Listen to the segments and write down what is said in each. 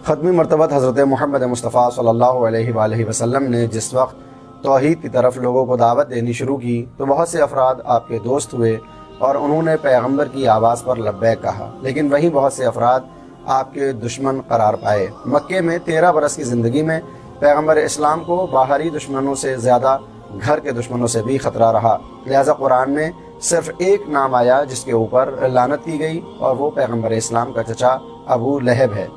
ختمی مرتبت حضرت محمد مصطفیٰ صلی اللہ علیہ وآلہ وسلم نے جس وقت توحید کی طرف لوگوں کو دعوت دینی شروع کی تو بہت سے افراد آپ کے دوست ہوئے اور انہوں نے پیغمبر کی آواز پر لبیک کہا، لیکن وہیں بہت سے افراد آپ کے دشمن قرار پائے۔ مکے میں 13 برس کی زندگی میں پیغمبر اسلام کو باہری دشمنوں سے زیادہ گھر کے دشمنوں سے بھی خطرہ رہا، لہٰذا قرآن میں صرف ایک نام آیا جس کے اوپر لعنت کی گئی، اور وہ پیغمبر اسلام کا چچا ابو لہب ہے۔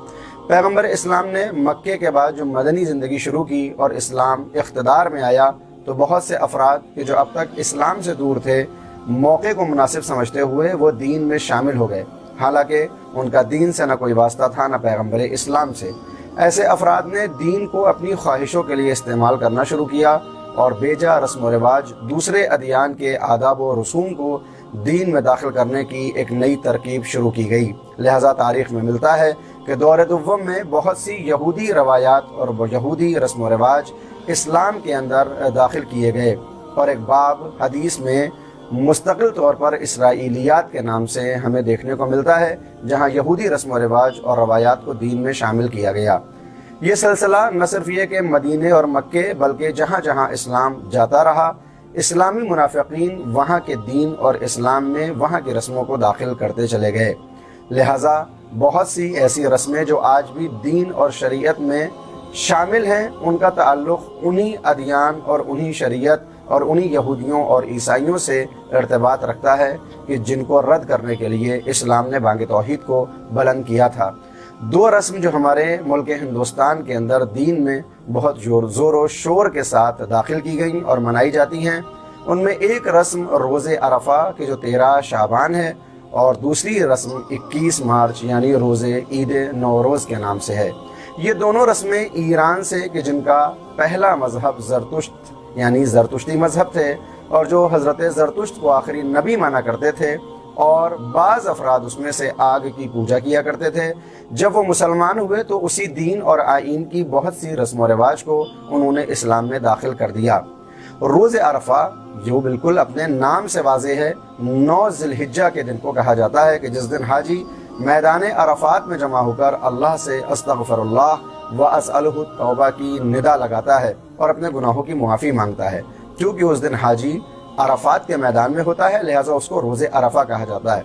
پیغمبر اسلام نے مکے کے بعد جو مدنی زندگی شروع کی اور اسلام اقتدار میں آیا تو بہت سے افراد کہ جو اب تک اسلام سے دور تھے، موقع کو مناسب سمجھتے ہوئے وہ دین میں شامل ہو گئے، حالانکہ ان کا دین سے نہ کوئی واسطہ تھا نہ پیغمبر اسلام سے۔ ایسے افراد نے دین کو اپنی خواہشوں کے لیے استعمال کرنا شروع کیا اور بیجا رسم و رواج، دوسرے ادیان کے آداب و رسوم کو دین میں داخل کرنے کی ایک نئی ترکیب شروع کی گئی۔ لہٰذا تاریخ میں ملتا ہے کہ دور دوم میں بہت سی یہودی روایات اور یہودی رسم و رواج اسلام کے اندر داخل کیے گئے، اور ایک باب حدیث میں مستقل طور پر اسرائیلیات کے نام سے ہمیں دیکھنے کو ملتا ہے، جہاں یہودی رسم و رواج اور روایات کو دین میں شامل کیا گیا۔ یہ سلسلہ نہ صرف یہ کہ مدینے اور مکے بلکہ جہاں جہاں اسلام جاتا رہا، اسلامی منافقین وہاں کے دین اور اسلام میں وہاں کی رسموں کو داخل کرتے چلے گئے۔ لہٰذا بہت سی ایسی رسمیں جو آج بھی دین اور شریعت میں شامل ہیں، ان کا تعلق انہی ادیان اور انہی شریعت اور انہی یہودیوں اور عیسائیوں سے ارتباط رکھتا ہے کہ جن کو رد کرنے کے لیے اسلام نے بانگ توحید کو بلند کیا تھا۔ 2 رسم جو ہمارے ملک ہندوستان کے اندر دین میں بہت زور و شور کے ساتھ داخل کی گئیں اور منائی جاتی ہیں، ان میں ایک رسم روز عرفہ کہ جو 13 شعبان ہے، اور دوسری رسم 21 مارچ یعنی روز عید نوروز کے نام سے ہے۔ یہ دونوں رسمیں ایران سے کہ جن کا پہلا مذہب زرتشت یعنی زرتشتی مذہب تھے، اور جو حضرت زرتشت کو آخری نبی مانا کرتے تھے، اور بعض افراد اس میں سے آگ کی پوجا کیا کرتے تھے، جب وہ مسلمان ہوئے تو اسی دین اور آئین کی بہت سی رسم و رواج کو انہوں نے اسلام میں داخل کر دیا۔ روز عرفہ جو بالکل اپنے نام سے واضح ہے، 9 ذی الحجہ کے دن کو کہا جاتا ہے کہ جس دن حاجی میدان عرفات میں جمع ہو کر اللہ سے استغفر اللہ و اسألہ التوبہ کی ندا لگاتا ہے اور اپنے گناہوں کی معافی مانگتا ہے۔ کیونکہ اس دن حاجی عرفات کے میدان میں ہوتا ہے، لہٰذا اس کو روز عرفہ کہا جاتا ہے۔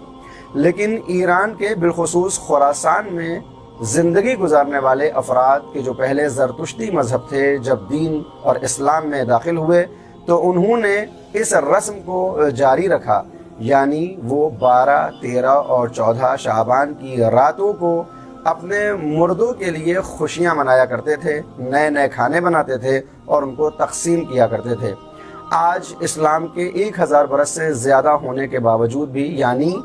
لیکن ایران کے بالخصوص خراسان میں زندگی گزارنے والے افراد کے جو پہلے زرتشتی مذہب تھے، جب دین اور اسلام میں داخل ہوئے تو انہوں نے اس رسم کو جاری رکھا، یعنی وہ 12، 13 اور 14 شعبان کی راتوں کو اپنے مردوں کے لیے خوشیاں منایا کرتے تھے، نئے نئے کھانے بناتے تھے اور ان کو تقسیم کیا کرتے تھے۔ آج اسلام کے 1000 برس سے زیادہ ہونے کے باوجود بھی، یعنی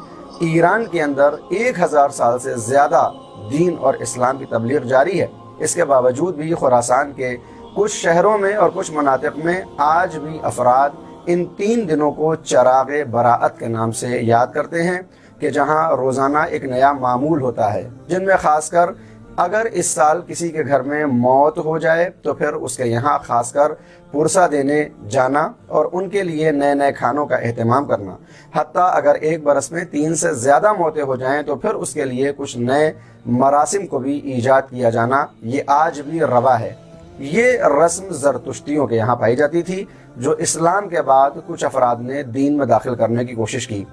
ایران کے اندر 1000 سال سے زیادہ دین اور اسلام کی تبلیغ جاری ہے، اس کے باوجود بھی خراسان کے کچھ شہروں میں اور کچھ مناطق میں آج بھی افراد ان 3 دنوں کو چراغ براءت کے نام سے یاد کرتے ہیں، کہ جہاں روزانہ ایک نیا معمول ہوتا ہے، جن میں خاص کر اگر اس سال کسی کے گھر میں موت ہو جائے تو پھر اس کے یہاں خاص کر پرسہ دینے جانا اور ان کے لیے نئے نئے کھانوں کا اہتمام کرنا، حتیٰ اگر ایک برس میں 3 سے زیادہ موتیں ہو جائیں تو پھر اس کے لیے کچھ نئے مراسم کو بھی ایجاد کیا جانا، یہ آج بھی روا ہے۔ یہ رسم زرتشتیوں کے یہاں پائی جاتی تھی، جو اسلام کے بعد کچھ افراد نے دین میں داخل کرنے کی کوشش کی۔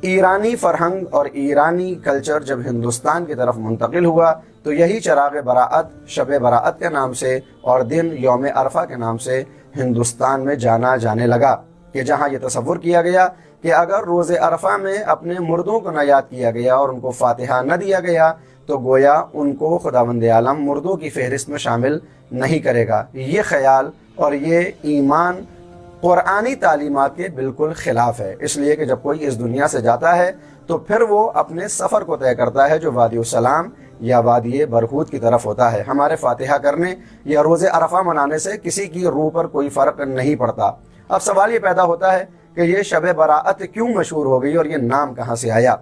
ایرانی فرہنگ اور ایرانی کلچر جب ہندوستان کی طرف منتقل ہوا تو یہی چراغ براءت شب براءت کے نام سے اور دن یوم عرفہ کے نام سے ہندوستان میں جانا جانے لگا، کہ جہاں یہ تصور کیا گیا کہ اگر روز عرفہ میں اپنے مردوں کو نہ یاد کیا گیا اور ان کو فاتحہ نہ دیا گیا تو گویا ان کو خداوند عالم مردوں کی فہرست میں شامل نہیں کرے گا۔ یہ خیال اور یہ ایمان قرآنی تعلیمات کے بالکل خلاف ہے، اس لیے کہ جب کوئی اس دنیا سے جاتا ہے تو پھر وہ اپنے سفر کو طے کرتا ہے جو وادی السلام یا وادی برہوت کی طرف ہوتا ہے۔ ہمارے فاتحہ کرنے یا روز عرفہ منانے سے کسی کی روح پر کوئی فرق نہیں پڑتا۔ اب سوال یہ پیدا ہوتا ہے کہ یہ شب براءت کیوں مشہور ہو گئی اور یہ نام کہاں سے آیا؟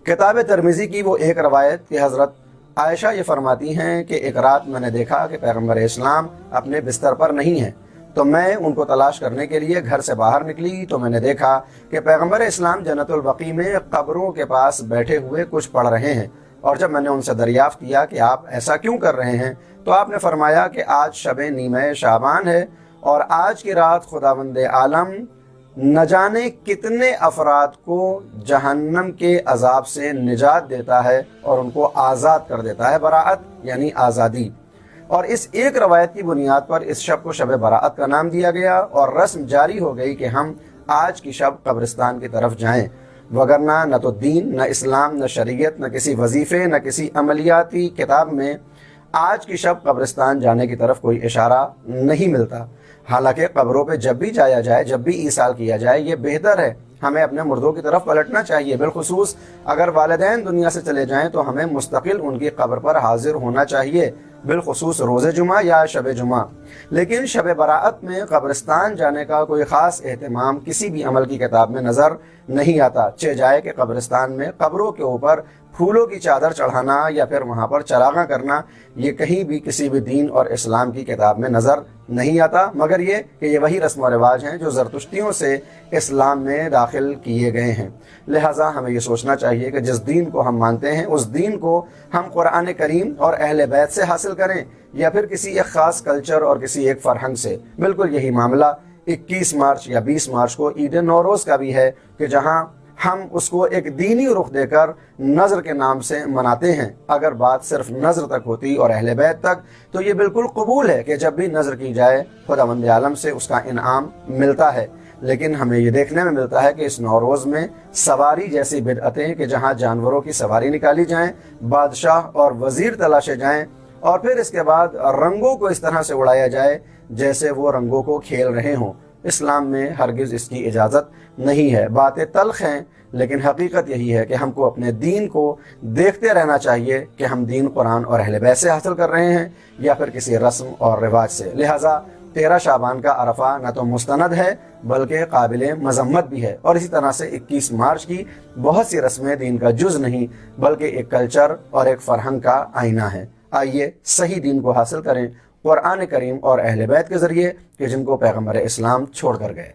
کتاب ترمذی کی وہ ایک روایت کہ حضرت عائشہ یہ فرماتی ہیں کہ ایک رات میں نے دیکھا کہ پیغمبر اسلام اپنے بستر پر نہیں ہیں، تو میں ان کو تلاش کرنے کے لیے گھر سے باہر نکلی تو میں نے دیکھا کہ پیغمبر اسلام جنت البقیع میں قبروں کے پاس بیٹھے ہوئے کچھ پڑھ رہے ہیں۔ اور جب میں نے ان سے دریافت کیا کہ آپ ایسا کیوں کر رہے ہیں تو آپ نے فرمایا کہ آج شب نیمہ شعبان ہے اور آج کی رات خداوند عالم نہ جانے کتنے افراد کو جہنم کے عذاب سے نجات دیتا ہے اور ان کو آزاد کر دیتا ہے۔ براءت یعنی آزادی۔ اور اس ایک روایت کی بنیاد پر اس شب کو شب براءت کا نام دیا گیا اور رسم جاری ہو گئی کہ ہم آج کی شب قبرستان کی طرف جائیں، وگرنہ نہ تو دین، نہ اسلام، نہ شریعت، نہ کسی وظیفے، نہ کسی عملیاتی کتاب میں آج کی شب قبرستان جانے کی طرف کوئی اشارہ نہیں ملتا۔ حالانکہ قبروں پہ جب بھی جایا جائے، جب بھی ایصال کیا جائے، یہ بہتر ہے۔ ہمیں اپنے مردوں کی طرف پلٹنا چاہیے، بالخصوص اگر والدین دنیا سے چلے جائیں تو ہمیں مستقل ان کی قبر پر حاضر ہونا چاہیے، بالخصوص روز جمعہ یا شب جمعہ۔ لیکن شب براءت میں قبرستان جانے کا کوئی خاص اہتمام کسی بھی عمل کی کتاب میں نظر نہیں آتا، چہ جائے کہ قبرستان میں قبروں کے اوپر پھولوں کی چادر چڑھانا یا پھر وہاں پر چراغاں کرنا، یہ کہیں بھی کسی بھی دین اور اسلام کی کتاب میں نظر نہیں آتا، مگر یہ کہ یہ وہی رسم و رواج ہیں جو زرتشتیوں سے اسلام میں داخل کیے گئے ہیں۔ لہٰذا ہمیں یہ سوچنا چاہیے کہ جس دین کو ہم مانتے ہیں اس دین کو ہم قرآن کریم اور اہل بیت سے حاصل کریں یا پھر کسی ایک خاص کلچر اور کسی ایک فرہنگ سے۔ بالکل یہی معاملہ 21 مارچ یا 20 مارچ کو عید نوروز کا بھی ہے کہ جہاں ہم اس کو ایک دینی رخ دے کر نظر کے نام سے مناتے ہیں۔ اگر بات صرف نظر تک ہوتی اور اہل بیت تک تو یہ بالکل قبول ہے کہ جب بھی نظر کی جائے خداوند عالم سے اس کا انعام ملتا ہے، لیکن ہمیں یہ دیکھنے میں ملتا ہے کہ اس نوروز میں سواری جیسی بدعتیں کہ جہاں جانوروں کی سواری نکالی جائیں، بادشاہ اور وزیر تلاشے جائیں اور پھر اس کے بعد رنگوں کو اس طرح سے اڑایا جائے جیسے وہ رنگوں کو کھیل رہے ہوں، اسلام میں ہرگز اس کی اجازت نہیں ہے۔ باتیں تلخ ہیں لیکن حقیقت یہی ہے کہ ہم کو اپنے دین کو دیکھتے رہنا چاہیے کہ ہم دین قرآن اور اہل بیت سے حاصل کر رہے ہیں یا پھر کسی رسم اور رواج سے۔ لہٰذا 13 شعبان کا عرفہ نہ تو مستند ہے بلکہ قابل مذمت بھی ہے، اور اسی طرح سے 21 مارچ کی بہت سی رسمیں دین کا جز نہیں بلکہ ایک کلچر اور ایک فرہنگ کا آئینہ ہے۔ آئیے صحیح دین کو حاصل کریں قرآن کریم اور اہل بیت کے ذریعے کہ جن کو پیغمبر اسلام چھوڑ کر گئے۔